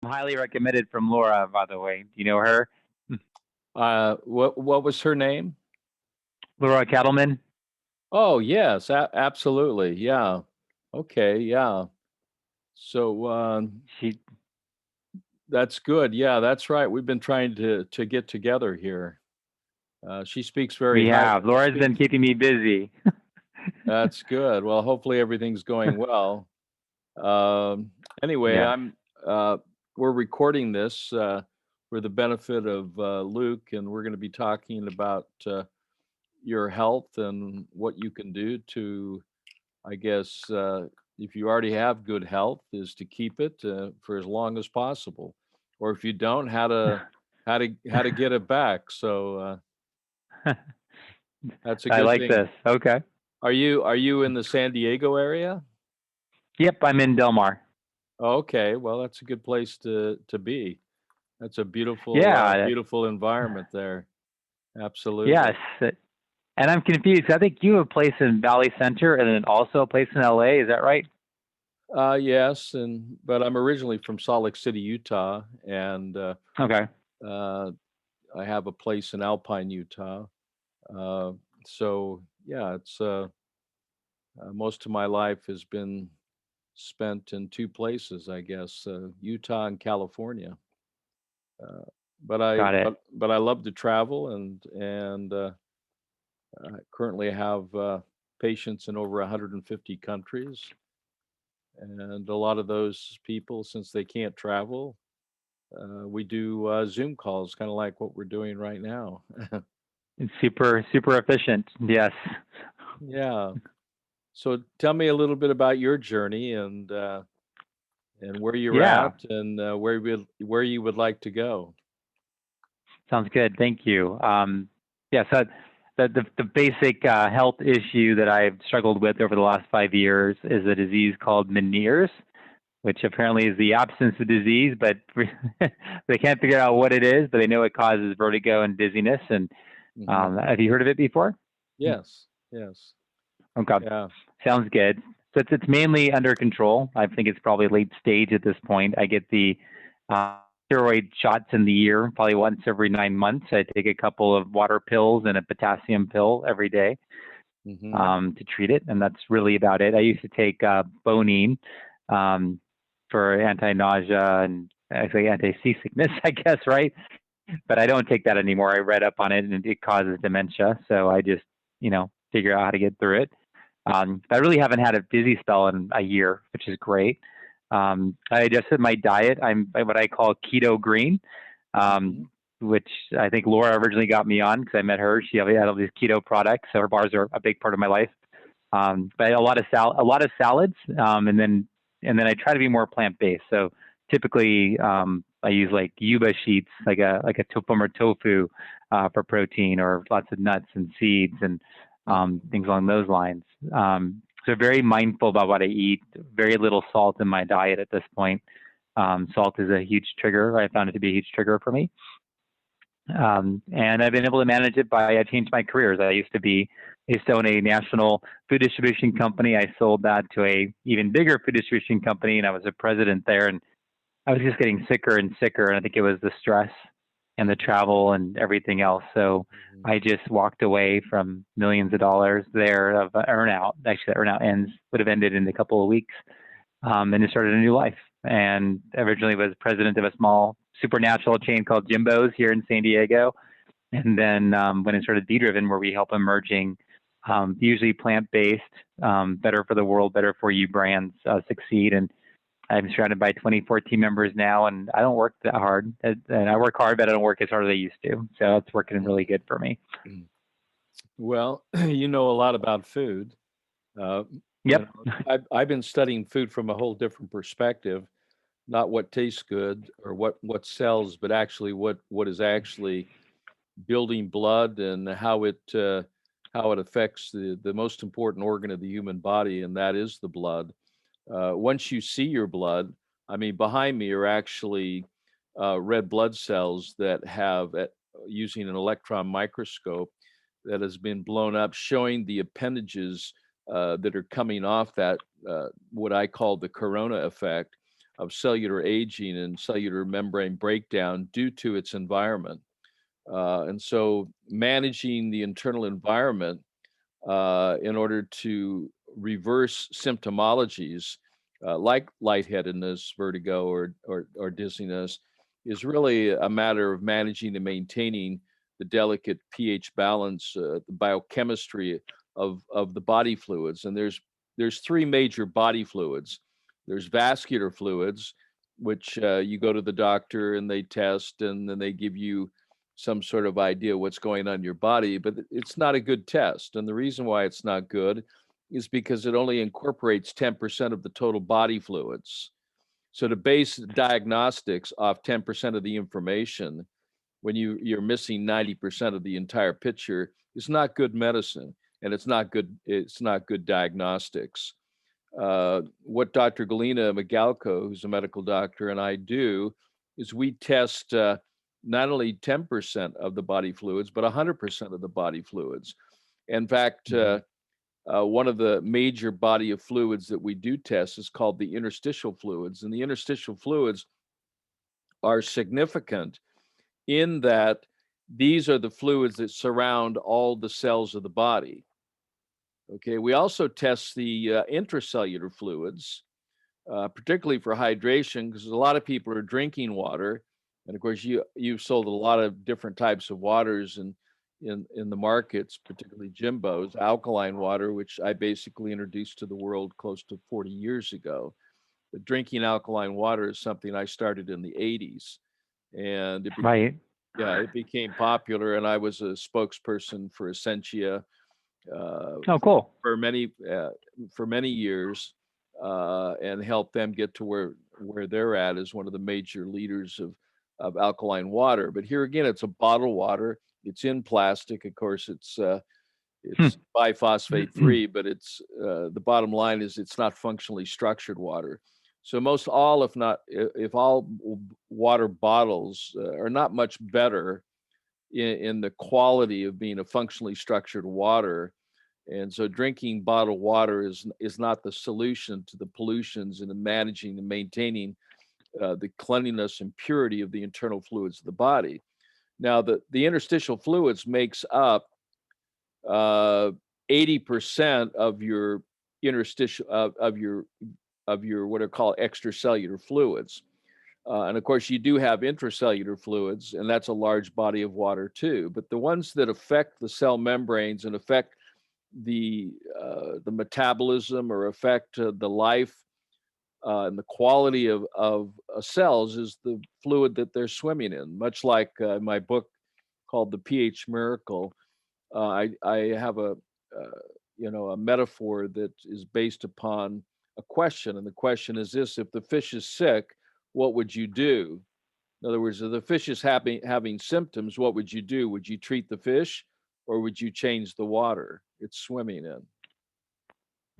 Highly recommended from Laura, by the way. Do you know her? What was her name? Laura Kettleman. Oh, yes, absolutely. Yeah. Okay, yeah. So She, that's good. Yeah, that's right. We've been trying to get together here. She speaks very we high. have. Laura's been Speaks. keeping me busy. That's good. Well, hopefully everything's going well. Um, anyway, Yes. I'm. We're recording this for the benefit of Luke, and we're going to be talking about your health and what you can do to, I guess, if you already have good health, is to keep it for as long as possible, or if you don't, how to get it back. So that's a I good like thing. this. Okay. Are you in the San Diego area? Yep, I'm in Del Mar. Okay, well, that's a good place to be. That's a beautiful Yeah. beautiful environment there. Yes. Absolutely. And I'm confused. I think you have a place in Valley Center and then also a place in LA. Is that right? Yes, and but I'm originally from Salt Lake City, Utah, and Okay. uh, I have a place in Alpine, Utah. Uh, so yeah, it's most of my life has been spent in two places, I guess, Utah and California. Uh, Got it. but I love to travel, and I currently have patients in over 150 countries, and a lot of those people, since they can't travel, we do Zoom calls, kind of like what we're doing right now. It's super efficient. Yes. Yeah. So tell me a little bit about your journey and where you're Yeah. at and where you would like to go. Sounds good. Thank you. Yeah, so the basic health issue that I've struggled with over the last 5 years is a disease called Meniere's, which apparently is the absence of disease, but they can't figure out what it is, but they know it causes vertigo and dizziness. And Hmm. have you heard of it before? Yes. Yes. Okay, Yeah. sounds good. So it's mainly under control. I think it's probably late stage at this point. I get the steroid shots in the year, probably once every 9 months. I take a couple of water pills and a potassium pill every day Hmm. to treat it, and that's really about it. I used to take Bonine um, for anti-nausea and actually anti-seasickness, I guess, right? But I don't take that anymore. I read up on it, and it causes dementia, so I just figure out how to get through it. I really haven't had a dizzy spell in a year, which is great. I adjusted my diet. I'm what I call keto green, Hmm. um, which I think Laura originally got me on because I met her. She had all these keto products, so her bars are a big part of my life. But a lot of salads, and then I try to be more plant based. So typically, I use like yuba sheets, like a former tofu for protein, or lots of nuts and seeds and Hmm. things along those lines. So very mindful about what I eat. Very little salt in my diet at this point. Salt is a huge trigger. I found it to be a huge trigger for me. And I've been able to manage it by I changed my careers. I used to own a national food distribution company. I sold that to a even bigger food distribution company, and I was a president there. And I was just getting sicker and sicker, and I think it was the stress and the Hmm. travel and everything else. So Hmm. I just walked away from millions of dollars there of earnout. Actually, the earnout would have ended in a couple of weeks, and just started a new life. And originally was president of a small supernatural chain called Jimbo's here in San Diego. And then when it started B Driven, where we help emerging, usually plant based, better for the world, better for you brands succeed. And I'm surrounded by 24 team members now, and I don't work that hard. And I work hard, but I don't work as hard as I used to. So it's working really good for me. Well, you know a lot about food. Uh, you Yep. know, I've been studying food from a whole different perspective, not what tastes good or what sells, but actually what is actually building blood and how it affects the most important organ of the human body, and that is the blood. Once you see your blood, I mean, behind me are actually red blood cells that have, using an electron microscope, that has been blown up, showing the appendages that are coming off that, what I call the corona effect, of cellular aging and cellular membrane breakdown due to its environment. And so managing the internal environment in order to reverse symptomologies like lightheadedness, vertigo, or dizziness is really a matter of managing and maintaining the delicate pH balance, the biochemistry of the body fluids. And there's three major body fluids. There's vascular fluids, which you go to the doctor and they test, and then they give you some sort of idea what's going on in your body, but it's not a good test. And the reason why it's not good is because it only incorporates 10% of the total body fluids. So to base diagnostics off 10% of the information when you're missing 90% of the entire picture is not good medicine, and it's not good diagnostics. What Dr. Galina Magalko, who's a medical doctor, and I do is we test not only 10% of the body fluids, but 100% of the body fluids. In fact, one of the major body of fluids that we do test is called the interstitial fluids. And the interstitial fluids are significant in that these are the fluids that surround all the cells of the body. Okay, we also test the intracellular fluids, particularly for hydration, because a lot of people are drinking water, and of course you've sold a lot of different types of waters in the markets, particularly Jimbo's alkaline water, which I basically introduced to the world close to 40 years ago. But drinking alkaline water is something I started in the 80s, and Right. it became popular, and I was a spokesperson for Essentia uh, Oh, cool. for many years, and help them get to where they're at as one of the major leaders of alkaline water. But here again, it's a bottled water. It's in plastic, of course. Hmm. It's biphosphate free, but it's the bottom line is it's not functionally structured water. So most all, if all water bottles are not much better in the quality of being a functionally structured water. And so drinking bottled water is not the solution to the pollutions and the managing and maintaining the cleanliness and purity of the internal fluids of the body. Now, the interstitial fluids makes up 80% of your interstitial of your what are called extracellular fluids. And of course, you do have intracellular fluids, and that's a large body of water too. But the ones that affect the cell membranes and affect the metabolism or affect the life and the quality of cells is the fluid that they're swimming in. Much like my book called The pH Miracle, I have a metaphor that is based upon a question, and the question is this: if the fish is sick, what would you do? In other words, if the fish is having symptoms, what would you do? Would you treat the fish, or would you change the water it's swimming in?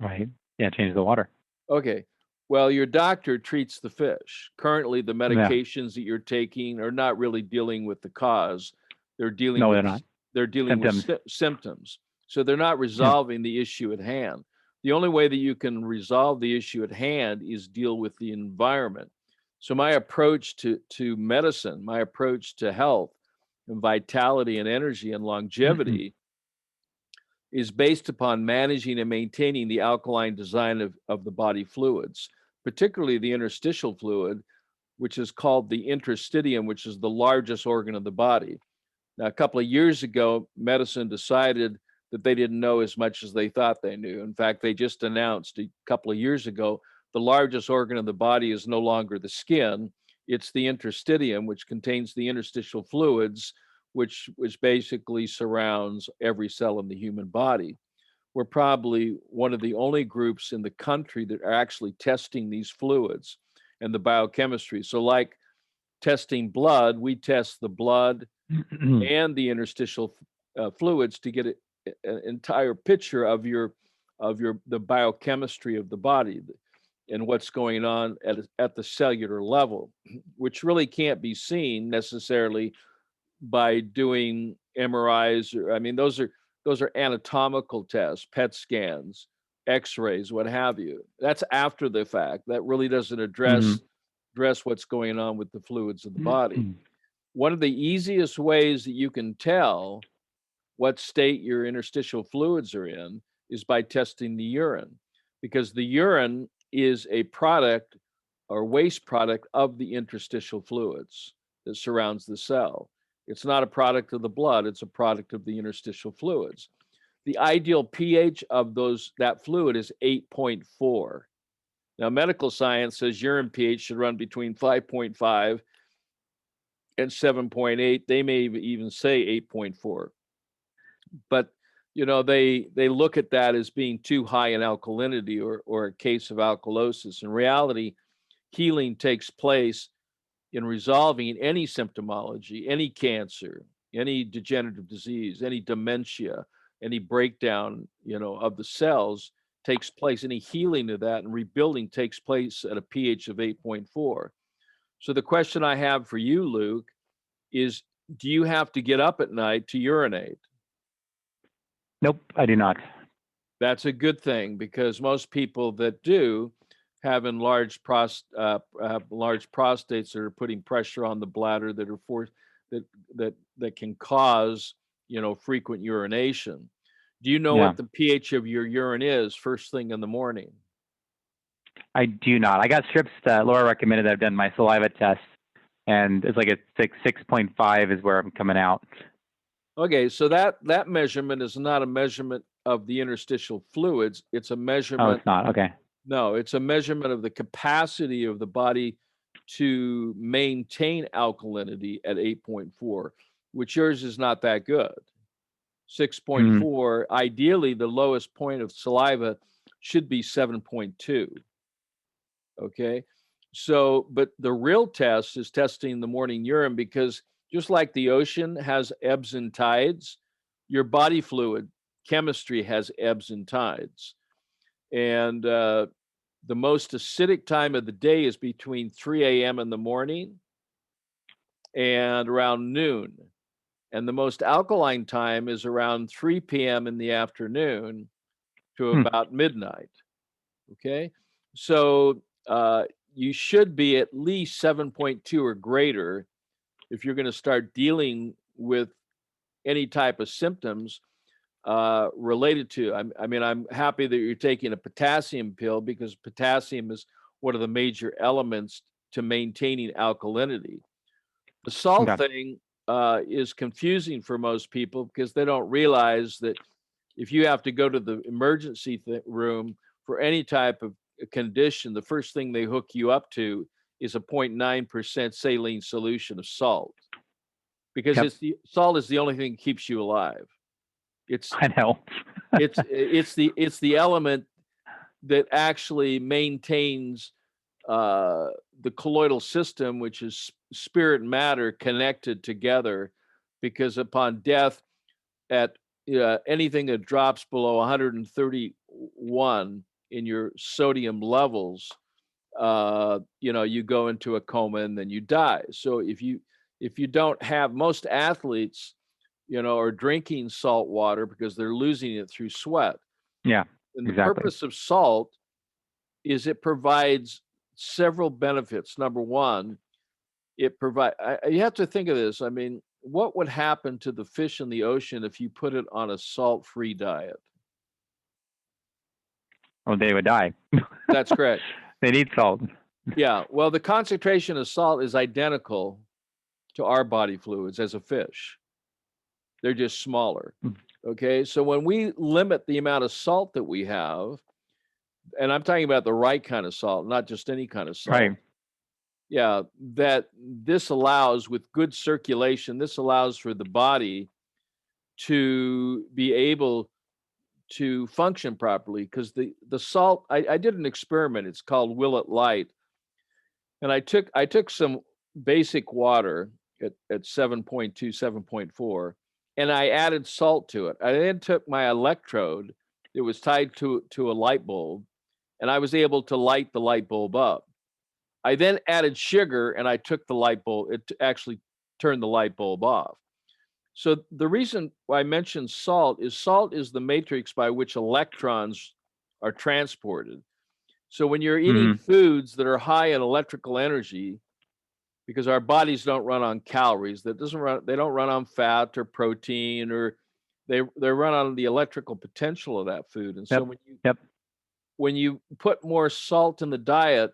Right. Yeah, change the water. Okay. Well, your doctor treats the fish. Currently, the Yeah. medications that you're taking are not really dealing with the cause. They're dealing No, with they're not. they're dealing with Symptoms. symptoms. So they're not Yeah. resolving the issue at hand. The only way that you can resolve the issue at hand is deal with the environment. So my approach to medicine, my approach to health and vitality and energy and longevity is based upon managing and maintaining the alkaline design of the body fluids, particularly the interstitial fluid, which is called the interstitium, which is the largest organ of the body. Now, a couple of years ago, medicine decided that they didn't know as much as they thought they knew. In fact, they just announced a couple of years ago the largest organ of the body is no longer the skin, it's the interstitium, which contains the interstitial fluids, which basically surrounds every cell in the human body. We're probably one of the only groups in the country that are actually testing these fluids and the biochemistry. So, like testing blood, we test the blood and the interstitial fluids to get an entire picture of the biochemistry of the body and what's going on at the cellular level, which really can't be seen necessarily by doing MRIs. Or, I mean, those are anatomical tests, PET scans, X-rays, what have you. That's after the fact. That really doesn't address address what's going on with the fluids of the body. One of the easiest ways that you can tell what state your interstitial fluids are in is by testing the urine, because the urine is a product or waste product of the interstitial fluids that surrounds the cell. It's not a product of the blood, it's a product of the interstitial fluids. The ideal pH of that fluid is 8.4. Now, medical science says urine pH should run between 5.5 and 7.8. They may even say 8.4. But they look at that as being too high in alkalinity or a case of alkalosis. In reality, healing takes place in resolving any symptomology, any cancer, any degenerative disease, any dementia, any breakdown, of the cells takes place, any healing of that and rebuilding takes place at a pH of 8.4. So the question I have for you, Luke, is do you have to get up at night to urinate? Nope, I do not. That's a good thing, because most people that do have enlarged large prostates that are putting pressure on the bladder that are that can cause frequent urination. Do you know Yeah. what the pH of your urine is first thing in the morning? I do not. I got strips that Laura recommended that I've done my saliva test, and it's like a 6.5 is where I'm coming out. Okay, so that measurement is not a measurement of the interstitial fluids. It's a measurement. Oh, it's not. Okay. No, it's a measurement of the capacity of the body to maintain alkalinity at 8.4, which yours is not that good. 6.4, ideally the lowest point of saliva should be 7.2. Okay. So, but the real test is testing the morning urine, because just like the ocean has ebbs and tides, your body fluid chemistry has ebbs and tides. And the most acidic time of the day is between 3 a.m. in the morning and around noon. And the most alkaline time is around 3 p.m. in the afternoon to about midnight. Okay. So you should be at least 7.2 or greater if you're going to start dealing with any type of symptoms related to. I'm happy that you're taking a potassium pill, because potassium is one of the major elements to maintaining alkalinity. The salt thing is confusing for most people, because they don't realize that if you have to go to the emergency room for any type of condition, the first thing they hook you up to is a 0.9% saline solution of salt, because salt is the only thing that keeps you alive. I know. it's the element that actually maintains the colloidal system, which is spirit and matter connected together, because upon death, at anything that drops below 131 in your sodium levels, you go into a coma and then you die. So if you don't have, most athletes, are drinking salt water because they're losing it through sweat. Yeah, And the exactly. purpose of salt is it provides several benefits. Number one, you have to think of this. I mean, what would happen to the fish in the ocean if you put it on a salt-free diet? Well, they would die. That's correct. They need salt. Yeah. Well, the concentration of salt is identical to our body fluids as a fish. They're just smaller. Okay. So when we limit the amount of salt that we have, and I'm talking about the right kind of salt, not just any kind of salt. Right. Yeah, that this allows, with good circulation, this allows for the body to be able to function properly, because the salt, I did an experiment, it's called Will It Light. And I took some basic water at 7.2, 7.4, and I added salt to it. I then took my electrode that was tied to a light bulb, and I was able to light the light bulb up. I then added sugar, and I took the light bulb, it actually turned the light bulb off. So the reason why I mentioned salt is the matrix by which electrons are transported. So when you're eating Hmm. foods that are high in electrical energy, because our bodies don't run on calories, they don't run on fat or protein, or they run on the electrical potential of that food. And so Yep. Yep. when you put more salt in the diet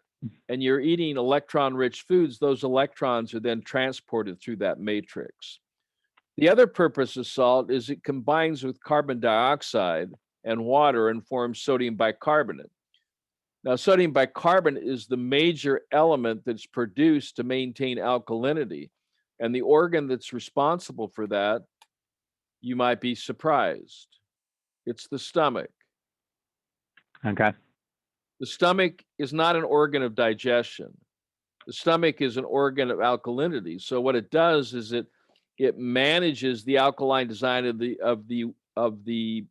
and you're eating electron rich foods, those electrons are then transported through that matrix. The other purpose of salt is it combines with carbon dioxide and water and forms sodium bicarbonate. Now, sodium bicarbonate is the major element that's produced to maintain alkalinity. And the organ that's responsible for that, you might be surprised, it's the stomach. Okay. The stomach is not an organ of digestion. The stomach is an organ of alkalinity. So what it does is it manages the alkaline design of the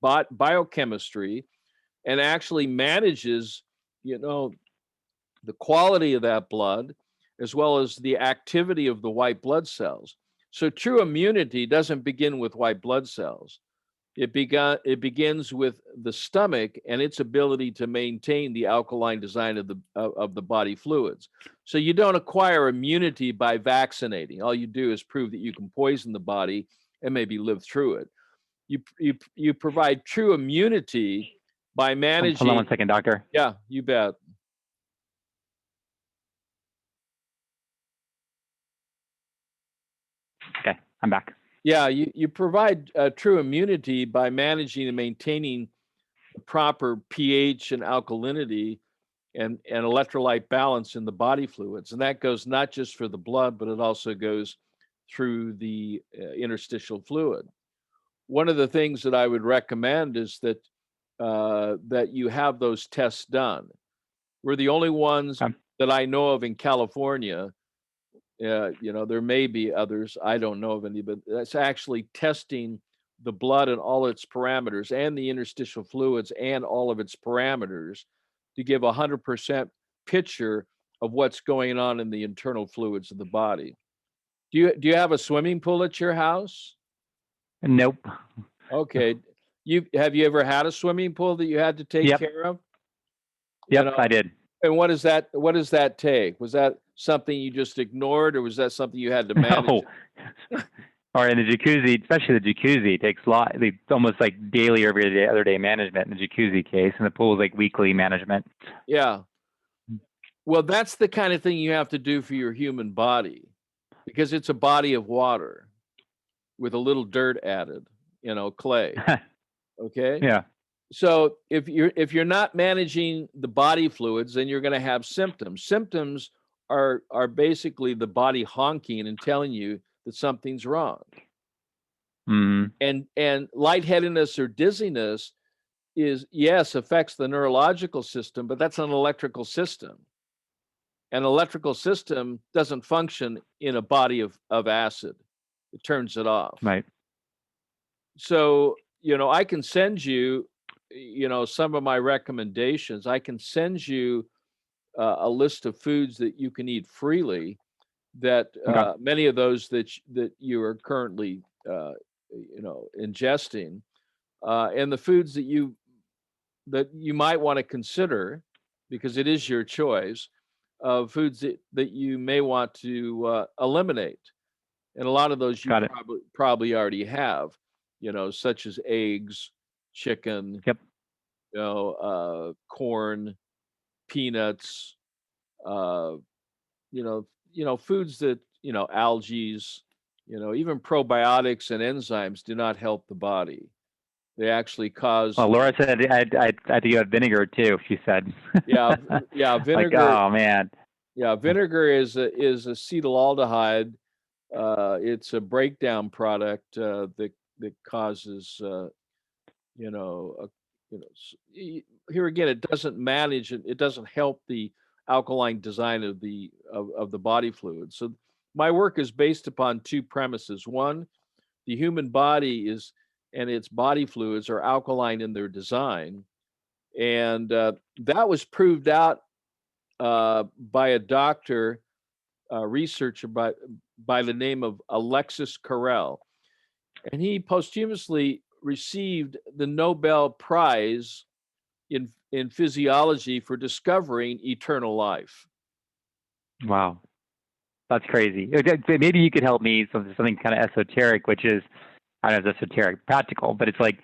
biochemistry, and actually manages, you know, the quality of that blood, as well as the activity of the white blood cells. So true immunity doesn't begin with white blood cells. It begins with the stomach and its ability to maintain the alkaline design of the body fluids. So you don't acquire immunity by vaccinating. All you do is prove that you can poison the body and maybe live through it. You provide true immunity by Hold on one managing. second, doctor. Yeah, you bet. Okay, I'm back. Yeah, you provide true immunity by managing and maintaining the proper pH and alkalinity and electrolyte balance in the body fluids. And that goes not just for the blood, but it also goes through the interstitial fluid. One of the things that I would recommend is that you have those tests done. We're the only ones Okay. that I know of in California. There may be others. I don't know of any, but that's actually testing the blood and all its parameters and the interstitial fluids and all of its parameters to give 100% picture of what's going on in the internal fluids of the body. Do you have a swimming pool at your house? Nope. Okay. Have you ever had a swimming pool that you had to take Yep. care of? You Yep, know, I did. and what does that take? Was that something you just ignored, or was that something you had to manage? No. Or in the jacuzzi, especially the jacuzzi, takes almost like daily or every day, other day management in the jacuzzi case, and the pool is like weekly management. Yeah. Well, that's the kind of thing you have to do for your human body, because it's a body of water with a little dirt added, clay. Okay. Yeah. So if you're not managing the body fluids, then you're going to have symptoms. Symptoms are basically the body honking and telling you that something's wrong. Mm-hmm. And lightheadedness or dizziness affects the neurological system, but that's an electrical system. An electrical system doesn't function in a body of acid. It turns it off. Right. So, I can send you, some of my recommendations. I can send you a list of foods that you can eat freely, that Okay. many of those that you are currently, ingesting, and the foods that you might want to consider, because it is your choice, of foods that you may want to eliminate. And a lot of those you Got it. probably already have, such as eggs, chicken, Yep. corn, peanuts, uh, foods that, algae, even probiotics and enzymes do not help the body. They actually cause. Well, Laura said I had to give vinegar too. She said. Yeah, Like, vinegar. oh man. Yeah, vinegar is acetaldehyde. It's a breakdown product that causes, you know, a, here again, it doesn't manage it. It doesn't help the alkaline design of the body fluid. So my work is based upon two premises. One, the human body and its body fluids are alkaline in their design, and that was proved out by a doctor, researcher by the name of Alexis Carrel, and he posthumously received the Nobel Prize in physiology for discovering eternal life. Wow. That's crazy. Maybe you could help me with something kind of esoteric, which is, I don't know if it's esoteric, practical, but it's like,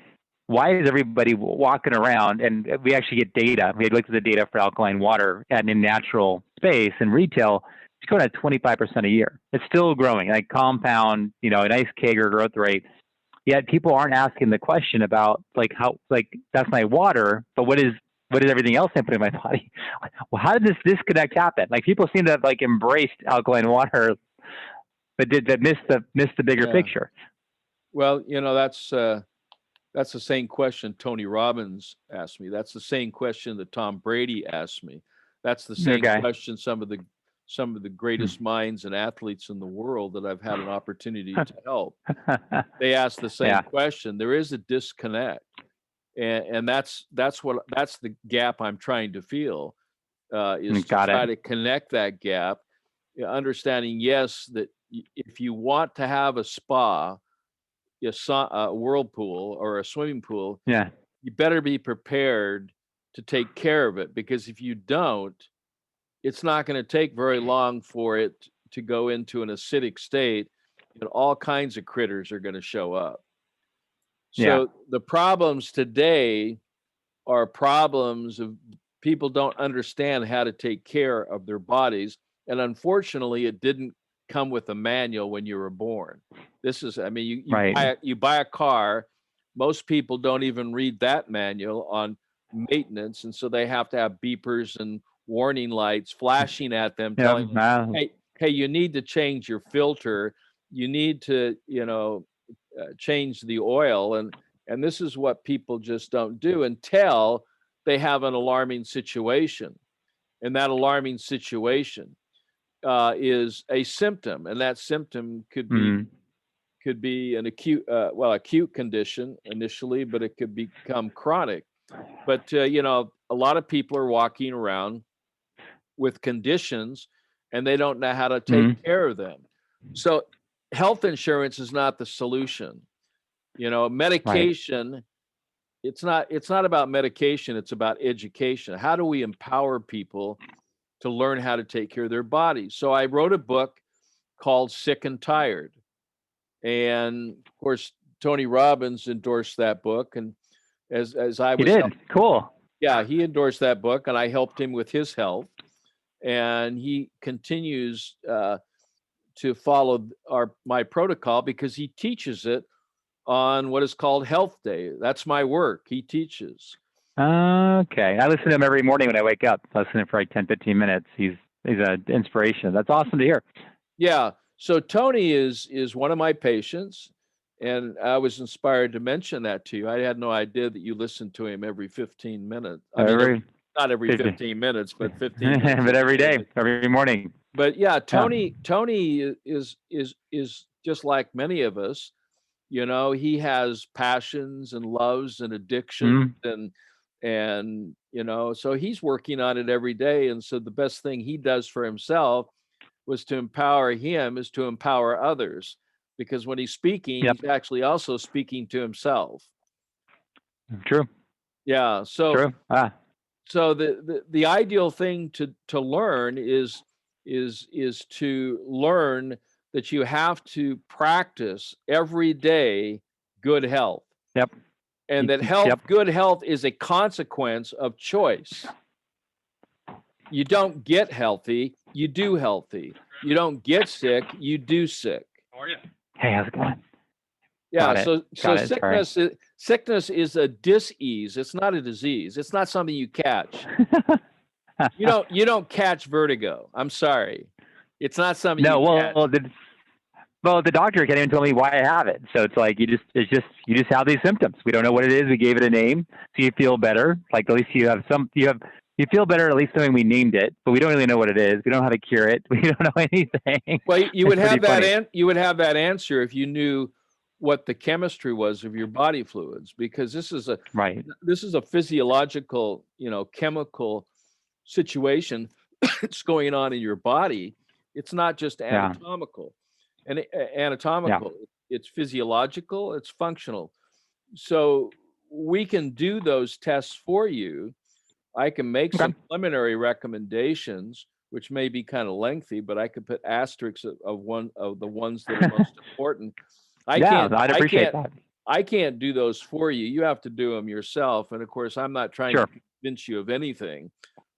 why is everybody walking around? And we actually get data. We had looked at the data for alkaline water and in natural space and retail, it's going at 25% a year. It's still growing, like compound, a nice CAGR growth rate. Yet people aren't asking the question about like how, like, that's my water, but what is everything else I put in my body? Well, how did this disconnect happen? Like people seem to have like embraced alkaline water, but did that miss the bigger Yeah. picture? Well, that's the same question Tony Robbins asked me. That's the same question that Tom Brady asked me. That's the same Okay. question some of the greatest minds and athletes in the world that I've had an opportunity to help. They ask the same Yeah. question. There is a disconnect, and that's the gap I'm trying to fill, is to Got try it. to connect that gap, understanding, yes, that if you want to have a spa, a whirlpool or a swimming pool, Yeah. you better be prepared to take care of it, because if you don't, it's not going to take very long for it to go into an acidic state, and all kinds of critters are going to show up. Yeah. So the problems today are problems of people don't understand how to take care of their bodies. And unfortunately, it didn't come with a manual when you were born. This is, I mean, Right. you buy a car, most people don't even read that manual on maintenance. And so they have to have beepers and warning lights flashing at them, Yeah. telling them, hey, you need to change your filter. You need to, change the oil. And this is what people just don't do until they have an alarming situation. And that alarming situation is a symptom, and that symptom could be an acute condition initially, but it could become chronic. But a lot of people are walking around with conditions, and they don't know how to take care of them. So health insurance is not the solution. Right. Medication, it's not about medication, it's about education. How do we empower people to learn how to take care of their bodies? So I wrote a book called Sick and Tired. And of course, Tony Robbins endorsed that book. And as I He was did. Cool. yeah, he endorsed that book, and I helped him with his health. And he continues to follow my protocol, because he teaches it on what is called Health Day. That's my work. He teaches. Okay. I listen to him every morning when I wake up. I listen to him for like 10, 15 minutes. He's an inspiration. That's awesome to hear. Yeah. So Tony is one of my patients, and I was inspired to mention that to you. I had no idea that you listened to him every 15 minutes. I mean, not every 15 minutes, but 15 minutes. But every day, every morning. But yeah, Tony is just like many of us. He has passions and loves and addictions, and so he's working on it every day. And so the best thing he does for himself is to empower others, because when he's speaking, Yep. he's actually also speaking to himself. True. Yeah. So True. so the ideal thing to learn is to learn that you have to practice every day good health. Yep. And that good health is a consequence of choice. You don't get healthy, you do healthy. You don't get sick, you do sick. How are you? Hey, how's it going? Yeah, so sickness is a dis-ease. It's not a disease. It's not something you catch. You don't catch vertigo. I'm sorry. It's not something you catch. Well, the doctor can't even tell me why I have it. So it's like you just have these symptoms. We don't know what it is. We gave it a name, so you feel better. Like at least you feel better. At least knowing we named it, but we don't really know what it is. We don't know how to cure it. We don't know anything. Well, you would have that. You would have that answer if you knew what the chemistry was of your body fluids, because this is a physiological, chemical situation that's going on in your body. It's not just anatomical. And anatomical, it's physiological, it's functional. So we can do those tests for you. I can make Okay. some preliminary recommendations, which may be kind of lengthy, but I could put asterisks of one of the ones that are most important. I Yeah, can't, I'd I appreciate can't, that. I can't do those for you. You have to do them yourself. And of course, I'm not trying to Sure. convince you of anything.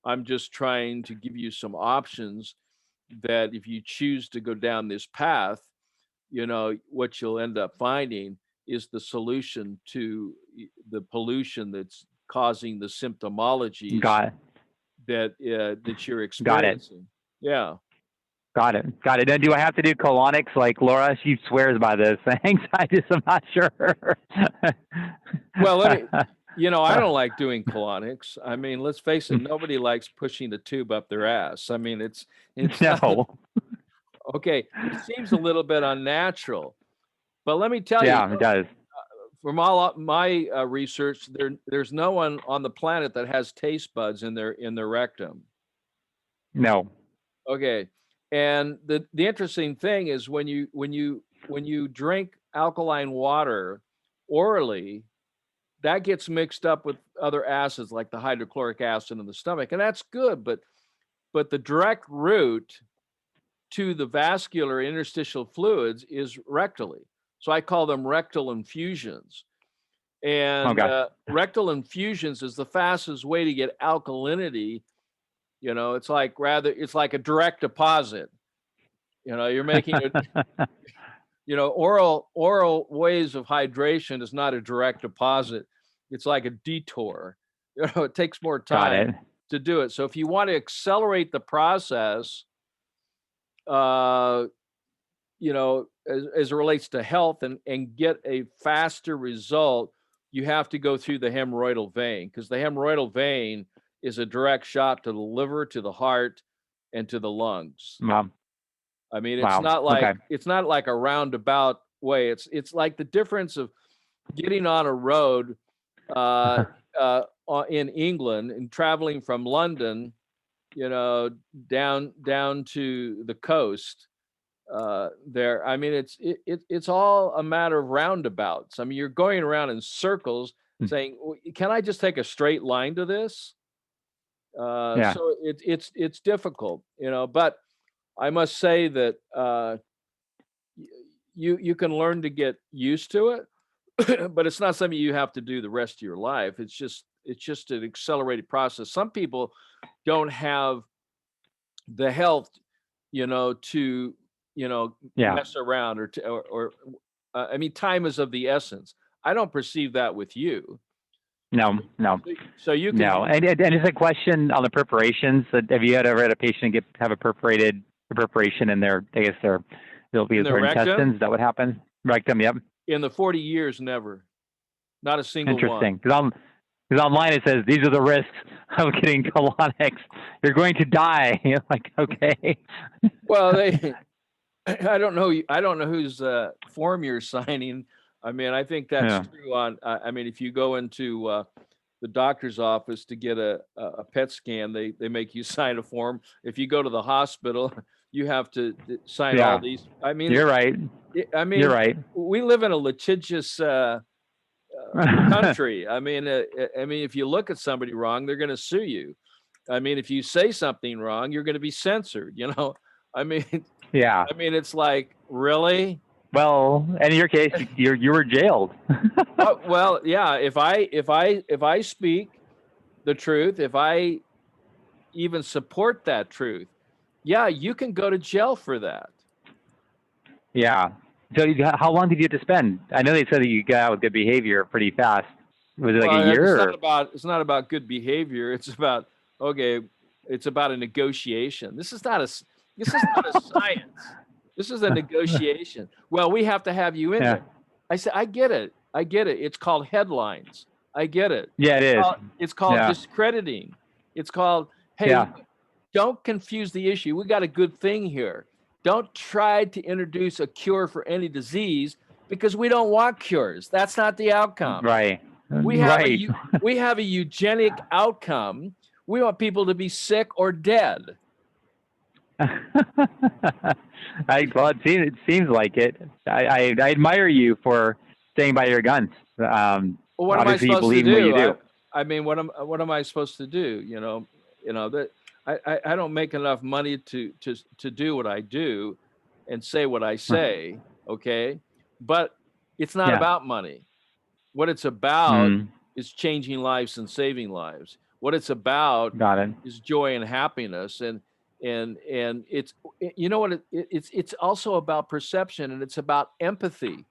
I'm just trying to give you some options that if you choose to go down this path, what you'll end up finding is the solution to the pollution that's causing the symptomologies Got it. that you're Got it. experiencing. Yeah. Got it. Got it. Now, do I have to do colonics like Laura? She swears by this thing. I just am not sure. Well, I don't like doing colonics. I mean, let's face it, nobody likes pushing the tube up their ass. I mean, it's not No. okay. It seems a little bit unnatural, but let me tell you, Yeah, it does. from all my research, there's no one on the planet that has taste buds in their rectum. No. Okay, and the interesting thing is when you drink alkaline water orally, that gets mixed up with other acids like the hydrochloric acid in the stomach, and that's good. But the direct route to the vascular interstitial fluids is rectally. So I call them rectal infusions. And Okay. rectal infusions is the fastest way to get alkalinity. It's like a direct deposit. You're making it. Oral ways of hydration is not a direct deposit. It's like a detour. It takes more Got it. time to do it. So if you want to accelerate the process, as it relates to health and get a faster result, you have to go through the hemorrhoidal vein, because the hemorrhoidal vein is a direct shot to the liver, to the heart, and to the lungs. Wow. I mean, Wow. it's not like a roundabout way. It's like the difference of getting on a road in England and traveling from London, down to the coast. There, I mean, it's all a matter of roundabouts. I mean, you're going around in circles, saying, "Can I just take a straight line to this?" Yeah. So it's difficult, But I must say that you can learn to get used to it, but it's not something you have to do the rest of your life. It's just an accelerated process. Some people don't have the health, to Yeah. mess around or I mean, time is of the essence. I don't perceive that with you. No. So you can No. And it's a question on the perforations. Have you ever had a patient have a perforation in their, I guess it'll be in their the rectum? intestines? Is that what happened? Rectum. Yep. In the 40 years, never, not a single Interesting. one. Because online it says these are the risks of getting colonics. You're going to die. You're like, okay. Well, I don't know. I don't know whose form you're signing. I mean, I think that's Yeah. true on. I mean, if you go into the doctor's office to get a PET scan, they make you sign a form. If you go to the hospital, you have to sign all these. I mean, You're right. You're right. we live in a litigious country. I mean, if you look at somebody wrong, they're going to sue you. I mean, if you say something wrong, you're going to be censored. I mean, Yeah. it's like, really? Well, and in your case, you were jailed. Well, yeah. If I speak the truth, if I even support that truth, yeah, you can go to jail for that. Yeah. So how long did you have to spend? I know they said that you got out with good behavior pretty fast. Was it like a year? It's not about good behavior. It's about a negotiation. This is not a science. This is a negotiation. Well, we have to have you in there. I said, I get it. It's called headlines. I get it. Yeah, it is. It's called discrediting. It's called, hey, don't confuse the issue. We got a good thing here. Don't try to introduce a cure for any disease, because we don't want cures. That's not the outcome. Right. We have a eugenic outcome. We want people to be sick or dead. It seems like it. I admire you for staying by your guns. Well, what am I Obviously, you supposed to believe in what you do? do. I mean, what am I supposed to do? That I don't make enough money to do what I do and say what I Right. say, okay? But it's not Yeah. about money. What it's about Mm, is changing lives and saving lives. What it's about got it. is joy and happiness, and it's you know what it's also about perception, and it's about empathy.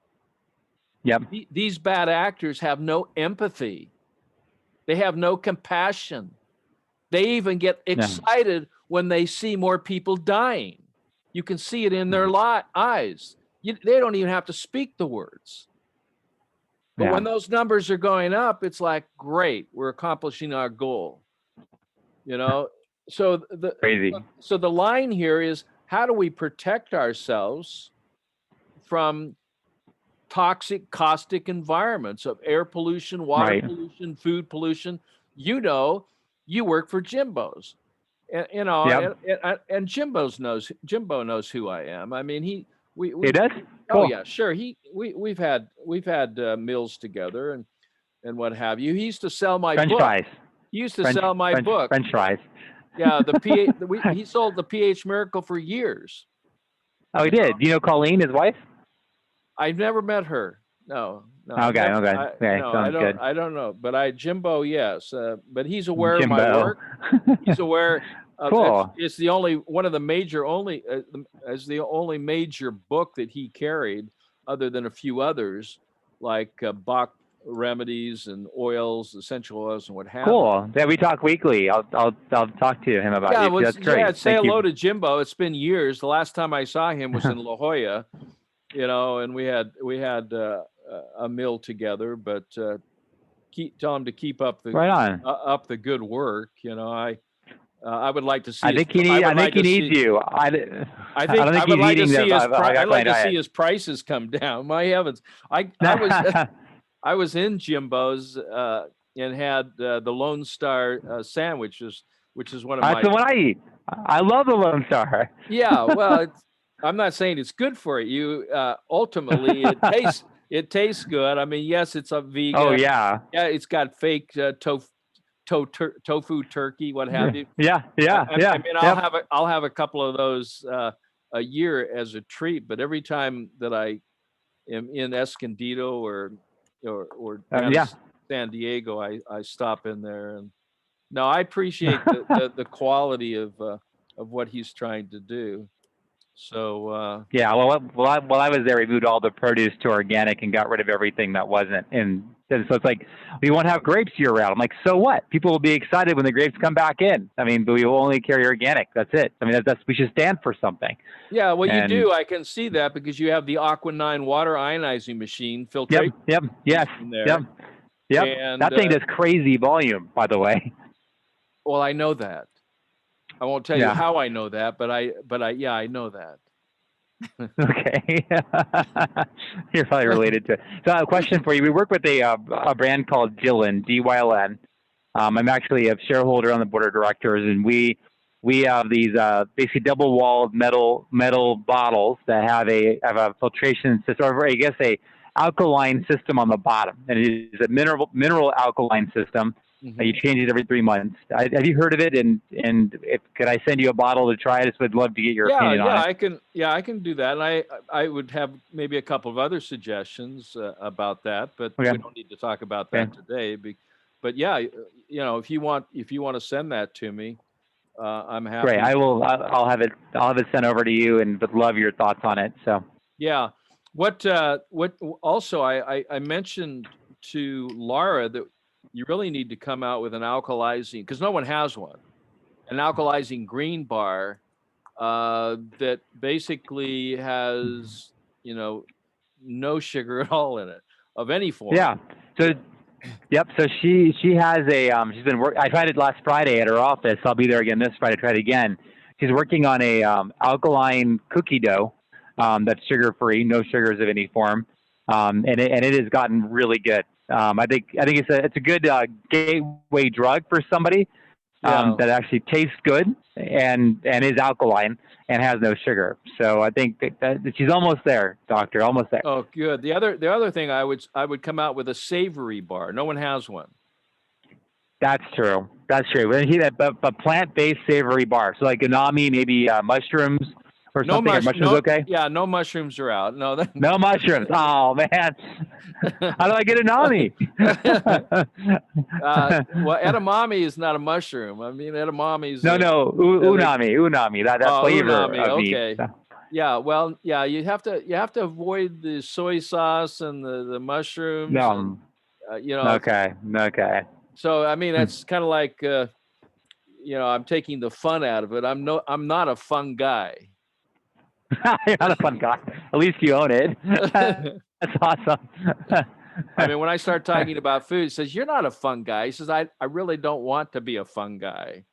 Yep. These bad actors have no empathy. They have no compassion. They even get Yeah. excited when they see more people dying. You can see it in their eyes. They don't even have to speak the words. But Yeah. when those numbers are going up, it's like, great, we're accomplishing our goal. You know, so Crazy. the line here is, how do we protect ourselves from toxic, caustic environments of air pollution, water Right. pollution, food pollution? You work for Jimbo's, and Yep. Jimbo knows who I am. I mean, It does. oh Cool. yeah, sure. We've had meals together and what have you. He used to sell my French book. fries. He used to French sell my French book. French fries. Yeah, he sold the pH Miracle for years. Oh, he You know, did. Do you know Colleen, his wife? I've never met her. No, I've Okay. never. Okay. Okay. No, Sounds good. I don't know. But Jimbo, yes. But he's aware of my Jimbo. work. He's aware. Cool. It's the only one of the major only as the only major book that he carried, other than a few others like Bach remedies and oils, essential oils, and what have you. Cool. Yeah, we talk weekly. I'll talk to him about Yeah, you too. That's yeah. great. Say Thank you. hello to Jimbo. It's been years. The last time I saw him was in La Jolla, and we had a meal together. But tell him to keep up Right on. the good work. I would like to see his. I I would think like he to needs see. you. I don't think I would he's like to eating see his. the high I'd like alkaline to see diet. his prices come down. My heavens! I was I was in Jimbo's and had the Lone Star sandwich, which is one of That's my. the one I eat. I love the Lone Star. Yeah, well, I'm not saying it's good for you. Ultimately, it tastes good. I mean, yes, it's a Oh vegan. yeah. Yeah, it's got fake tofu turkey, what have you. Yeah. I, Yeah. I, Yeah. I mean, Yep. I'll have a couple of those a year as a treat. But every time that I am in Escondido or down in Yeah. San Diego, I stop in there. And no, I appreciate the quality of what he's trying to do. So Yeah, well, while I was there, we moved all the produce to organic and got rid of everything that wasn't. And so it's like, we won't have grapes year round. I'm like, so what? People will be excited when the grapes come back in. I mean, but we will only carry organic. That's it. I mean, we should stand for something. yeah, well, you And do. I can see that because you have the Aqua 9 water ionizing machine, yep, filtration yep, yes, machine yep, there. yep. And That thing does crazy volume, by the way. well, I know that. I won't tell you Yeah. how I know that, but yeah, I know that. Okay. You're probably related to it. So I have a question for you. We work with a brand called Gillen, Gyln. I'm actually a shareholder on the board of directors, and we have these basically double-walled metal bottles that have a filtration system, or I guess a alkaline system on the bottom, and it is a mineral alkaline system. You change it every 3 months. Have you heard of it? And could I send you a bottle to try? I just would love to get your opinion on it. I can do that. And I would have maybe a couple of other suggestions about that, but Okay. we don't need to talk about that today. But yeah, if you want to send that to me, I'm happy. Great. I'll have it sent over to you, and would love your thoughts on it. So yeah. What also I mentioned to Laura that you really need to come out with an alkalizing, because no one has one, an alkalizing green bar that basically has no sugar at all in it of any form. yeah. So yep. So she has she's been I tried it last Friday at her office. I'll be there again this Friday. Try it again. She's working on a alkaline cookie dough that's sugar free, no sugars of any form, and it has gotten really good. I think it's a good gateway drug for somebody that actually tastes good, and is alkaline and has no sugar. So I think that she's almost there, doctor, almost there. Oh, good. The other thing I would come out with a savory bar. No one has one. That's true. That's true. But plant-based savory bar. So like inami, maybe mushrooms or No something. Are mush mushrooms no okay? Yeah, no mushrooms are out. No, No mushrooms. Oh man, how do I get inami? well, edamame is not a mushroom. I mean, edamame is No, unami. That flavor unami. of meat. Okay. Yeah, well, yeah, you have to avoid the soy sauce and the mushrooms and No. Okay. Okay. so I mean that's kind of like I'm taking the fun out of it. I'm not a fun guy. You're not a fun guy. At least you own it. That's awesome. I mean, when I start talking about food, he says, "You're not a fun guy." He says, "I really don't want to be a fun guy."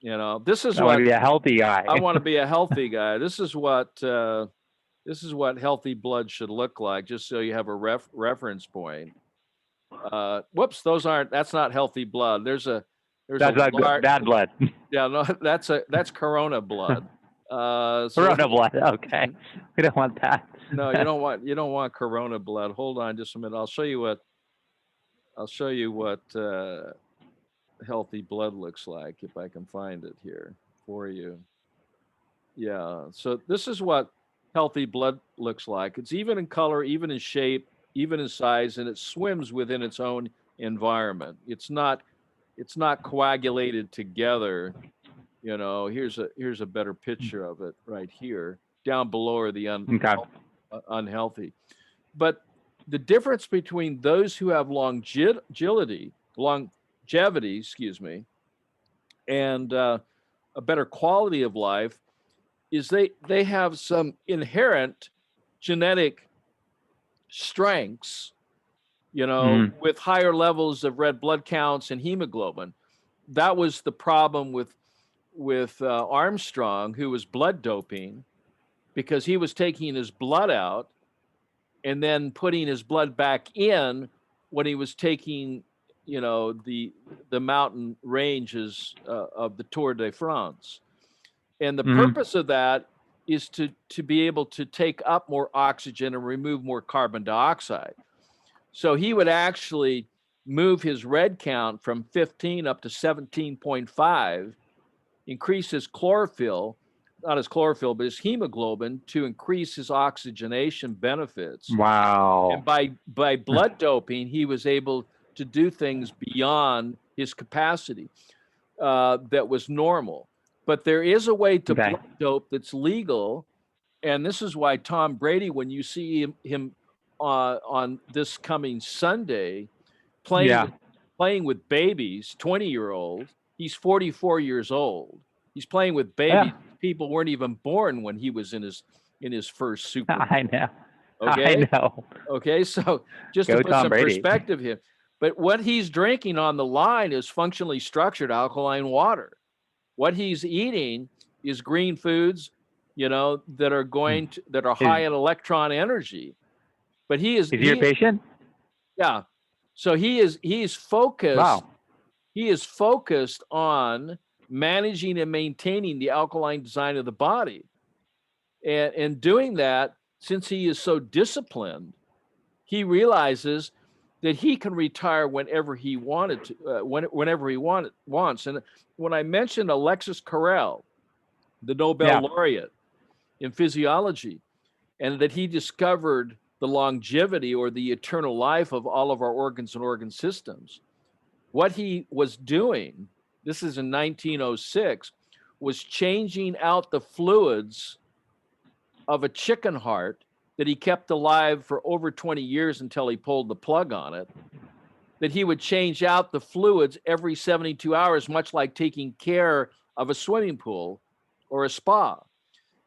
This is I want what to be a healthy guy. I want to be a healthy guy. This is what healthy blood should look like, just so you have a reference point. Whoops, that's not healthy blood. There's That's bad blood. yeah, no, that's Corona blood. Corona blood. Okay, we don't want that. No, you don't want Corona blood. Hold on just a minute. I'll show you what healthy blood looks like if I can find it here for you. Yeah, so this is what healthy blood looks like. It's even in color, even in shape, even in size, and it swims within its own environment. It's not coagulated together. Here's a better picture of it right here. Down below are the unhealthy. But the difference between those who have longevity, and a better quality of life is they have some inherent genetic strengths, with higher levels of red blood counts and hemoglobin. That was the problem with Armstrong, who was blood doping, because he was taking his blood out and then putting his blood back in when he was taking, the mountain ranges of the Tour de France. And the purpose of that is to be able to take up more oxygen and remove more carbon dioxide. So he would actually move his red count from 15 up to 17.5, increase his chlorophyll, not his chlorophyll, but his hemoglobin, to increase his oxygenation benefits. Wow. And by blood doping, he was able to do things beyond his capacity that was normal. But there is a way to blood dope that's legal. And this is why Tom Brady, when you see him on this coming Sunday, playing with babies, 20-year-olds, he's 44 years old. He's playing with babies. Yeah. People weren't even born when he was in his first Super Bowl. I know. Okay. I know. Okay. So just to put some perspective here, but what he's drinking on the line is functionally structured alkaline water. What he's eating is green foods, that are high in electron energy. But Is he your patient? Yeah. So he's focused. Wow. He is focused on managing and maintaining the alkaline design of the body. And doing that, since he is so disciplined, he realizes that he can retire whenever he wanted to, whenever he wants. And when I mentioned Alexis Carrel, the Nobel laureate in physiology, and that he discovered the longevity or the eternal life of all of our organs and organ systems, what he was doing, this is in 1906, was changing out the fluids of a chicken heart that he kept alive for over 20 years until he pulled the plug on it, that he would change out the fluids every 72 hours, much like taking care of a swimming pool or a spa.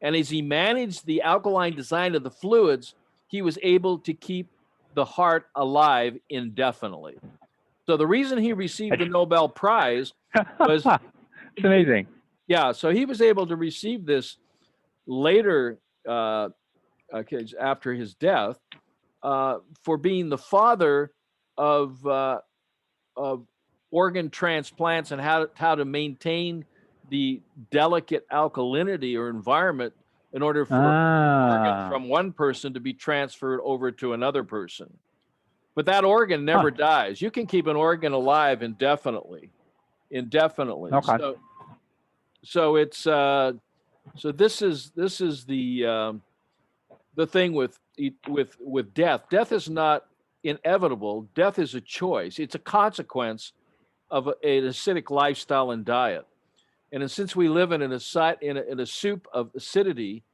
And as he managed the alkaline design of the fluids, he was able to keep the heart alive indefinitely. So the reason he received the Nobel Prize was... It's amazing. Yeah, so he was able to receive this later, after his death, for being the father of organ transplants and how to maintain the delicate alkalinity or environment in order for organ Ah. from one person to be transferred over to another person. But that organ Huh. never dies. You can keep an organ alive indefinitely, indefinitely. Okay. So it's so this is the thing with death. Death is not inevitable. Death is a choice. It's a consequence of an acidic lifestyle and diet. And since we live in a soup of acidity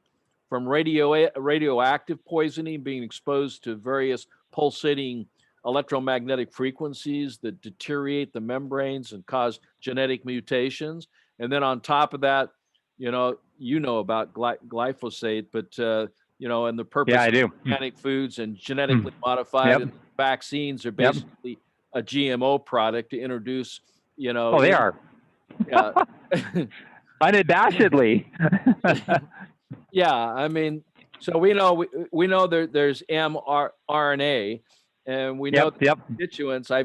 from radioactive poisoning, being exposed to various pulsating electromagnetic frequencies that deteriorate the membranes and cause genetic mutations, and then on top of that, you know about glyphosate, but and the Yeah, purpose I of do. organic foods and Mm. genetically modified Yep. and vaccines are Yep. basically a GMO product to introduce, Oh, they are. yeah. Unabashedly. Yeah, I mean, so we know there's mRNA, and we know Yep. the Yep. constituents. I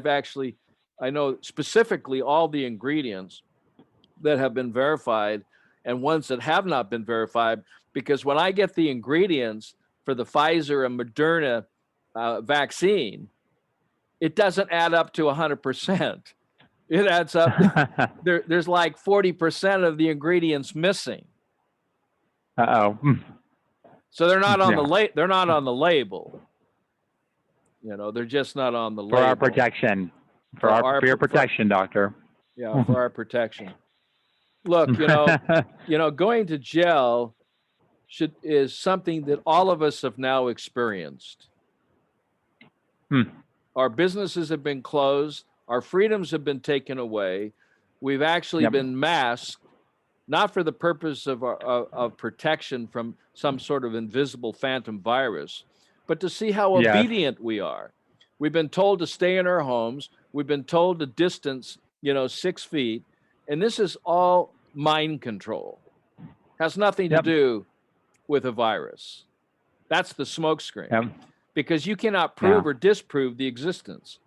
know specifically all the ingredients that have been verified and ones that have not been verified, because when I get the ingredients for the Pfizer and Moderna vaccine, it doesn't add up to 100%. It adds up. There's like 40% of the ingredients missing. Uh-oh. So they're not on Yeah. they're not on the label. They're just not on the For our label. protection. For your protection, doctor. Yeah, for our protection. Look, going to jail is something that all of us have now experienced. Our businesses have been closed. Our freedoms have been taken away. We've actually been masked, not for the purpose of protection from some sort of invisible phantom virus, but to see how obedient we are. We've been told to stay in our homes. We've been told to distance, 6 feet. And this is all mind control. Has nothing to do with a virus. That's the smokescreen. Because you cannot prove or disprove the existence.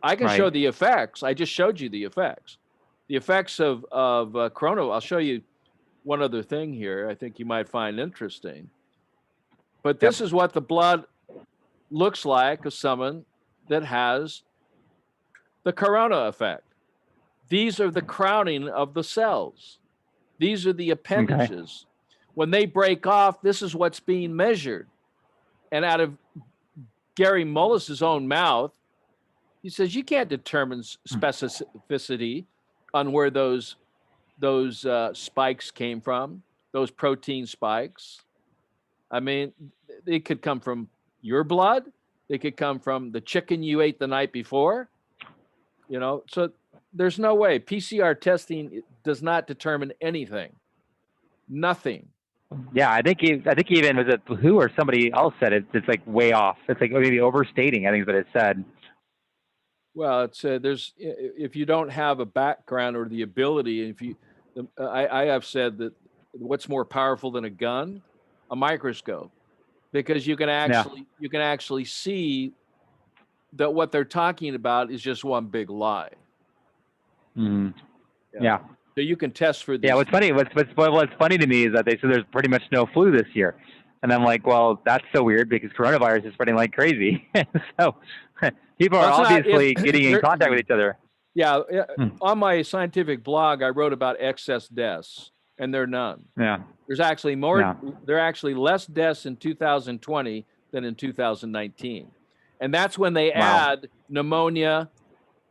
I can show the effects. I just showed you the effects. The effects of corona. I'll show you one other thing here I think you might find interesting. But this is what the blood looks like of someone that has the corona effect. These are the crowning of the cells. These are the appendages. Okay. When they break off, this is what's being measured. And out of Gary Mullis's own mouth, he says you can't determine specificity on where those spikes came from, those protein spikes. I mean, they could come from your blood. They could come from the chicken you ate the night before. So there's no way. PCR testing does not determine anything. Nothing. Yeah, I think even was it who or somebody else said it. It's like way off. It's like maybe overstating. I think is what it said. Well, it's if you don't have a background or the ability, I have said that what's more powerful than a gun, a microscope, because you can actually see that what they're talking about is just one big lie. Mm-hmm. Yeah. So you can test for these. Yeah. What's funny to me is that they said there's pretty much no flu this year, and I'm like, well, that's so weird because coronavirus is spreading like crazy. So people are obviously getting in contact with each other. Yeah. On my scientific blog, I wrote about excess deaths, and there are none. Yeah. There's actually more. Yeah. There are actually less deaths in 2020 than in 2019, and that's when they add pneumonia,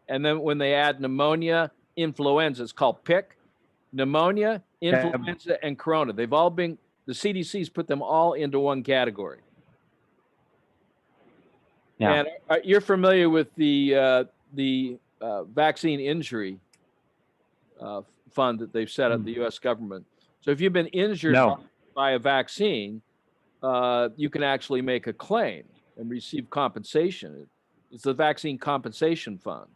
and then when they add pneumonia, influenza. It's called PIC. Pneumonia, influenza, and corona. They've all been, the CDC's put them all into one category. Yeah. And you're familiar with the vaccine injury fund that they've set up, the U.S. government. So if you've been injured by a vaccine, you can actually make a claim and receive compensation. It's the Vaccine Compensation Fund,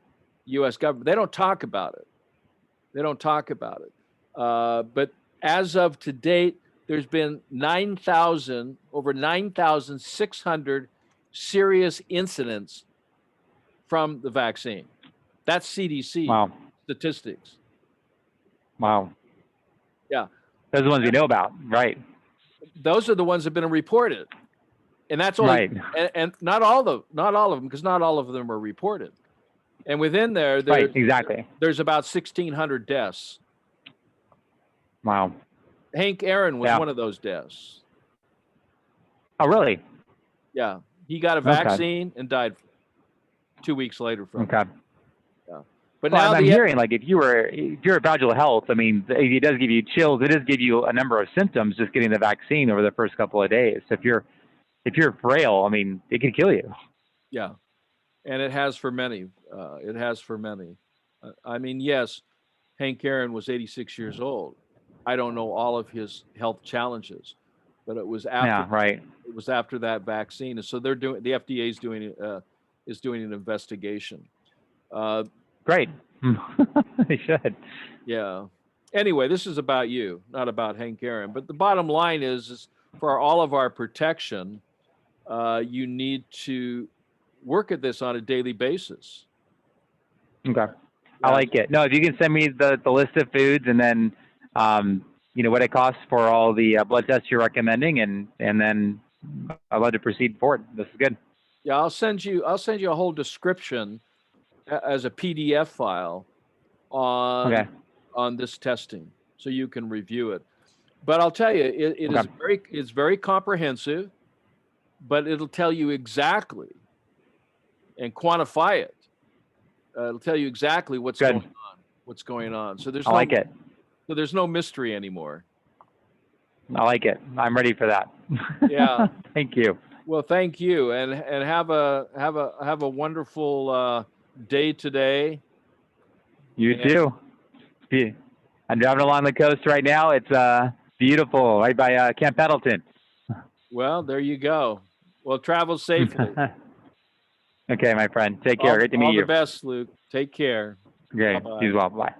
U.S. government. They don't talk about it. But as of to date, there's been over 9,600 serious incidents from the vaccine. That's CDC statistics. Wow. Yeah. Those are the ones we know about. Right. Those are the ones that have been reported. And that's only, Right. and not all of them, because not all of them are reported. And within there, Right. Exactly. there's about 1,600 deaths. Wow. Hank Aaron was Yeah. one of those deaths. Oh, really? Yeah. He got a Okay. vaccine and died 2 weeks later from it. Okay. Yeah. But Well, now I'm hearing like if you're at fragile health, I mean, it does give you chills. It does give you a number of symptoms just getting the vaccine over the first couple of days. So if you're frail, I mean, it can kill you. yeah. And it has for many. It has for many. I mean, yes, Hank Aaron was 86 years old. I don't know all of his health challenges, but it was after Yeah. Right. that vaccine, and so the FDA is doing an investigation. Uh, Great. They should. yeah. Anyway, this is about you, not about Hank Aaron. But the bottom line is for all of our protection, you need to work at this on a daily basis. Okay. I like it. No, if you can send me the list of foods and then, what it costs for all the blood tests you're recommending, and then I'd love to proceed forward. This is good. Yeah, I'll send you a whole description as a PDF file Okay. on this testing, so you can review it. But I'll tell you, it is Okay. it's very comprehensive, but it'll tell you exactly and quantify it. It'll tell you exactly what's Good. going on. What's going on. So I like it. So there's no mystery anymore. I like it. I'm ready for that. Yeah. Thank you. Well, thank you, and have a wonderful day today. You too. I'm driving along the coast right now. It's beautiful, right by Camp Pendleton. Well, there you go. Well, travel safely. Okay, my friend. Take care. Great to meet All you. the best, Luke. Take care. Okay. Bye-bye. You as well. Bye.